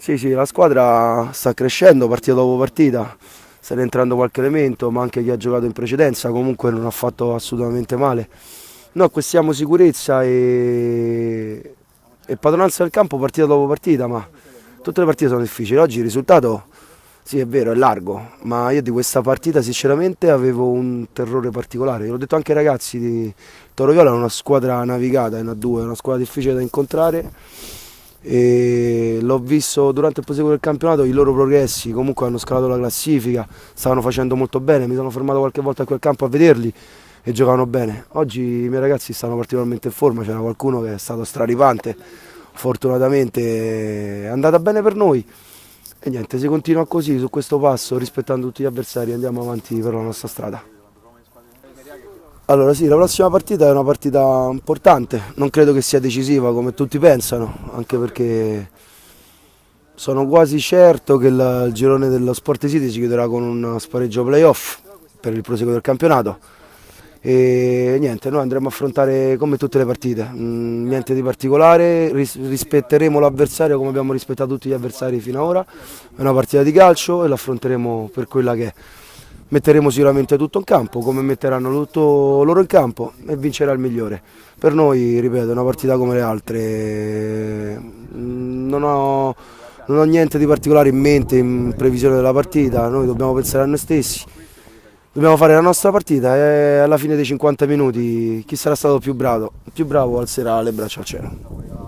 Sì, sì, la squadra sta crescendo partita dopo partita, sta rientrando qualche elemento, ma anche chi ha giocato in precedenza comunque non ha fatto assolutamente male. Noi acquistiamo sicurezza e padronanza del campo partita dopo partita, ma tutte le partite sono difficili. Oggi il risultato, sì è vero, è largo, ma io di questa partita sinceramente avevo un terrore particolare. L'ho detto anche ai ragazzi di Toro Viola, è una squadra navigata in A2, è una squadra difficile da incontrare e l'ho visto durante il proseguo del campionato, i loro progressi, comunque hanno scalato la classifica, stavano facendo molto bene, mi sono fermato qualche volta a quel campo a vederli e giocavano bene. Oggi i miei ragazzi stanno particolarmente in forma, c'era qualcuno che è stato straripante, fortunatamente è andata bene per noi e niente, se continua così su questo passo, rispettando tutti gli avversari, andiamo avanti per la nostra strada. Allora sì, la prossima partita è una partita importante, non credo che sia decisiva come tutti pensano, anche perché sono quasi certo che il girone dello Sport City si chiuderà con un spareggio playoff per il proseguo del campionato e niente, noi andremo a affrontare come tutte le partite, niente di particolare, rispetteremo l'avversario come abbiamo rispettato tutti gli avversari fino ad ora, è una partita di calcio e l'affronteremo per quella che è. Metteremo sicuramente tutto in campo, come metteranno tutto loro in campo e vincerà il migliore. Per noi, ripeto, è una partita come le altre, non ho niente di particolare in mente in previsione della partita, noi dobbiamo pensare a noi stessi, dobbiamo fare la nostra partita e alla fine dei 50 minuti chi sarà stato più bravo alzerà le braccia al cielo.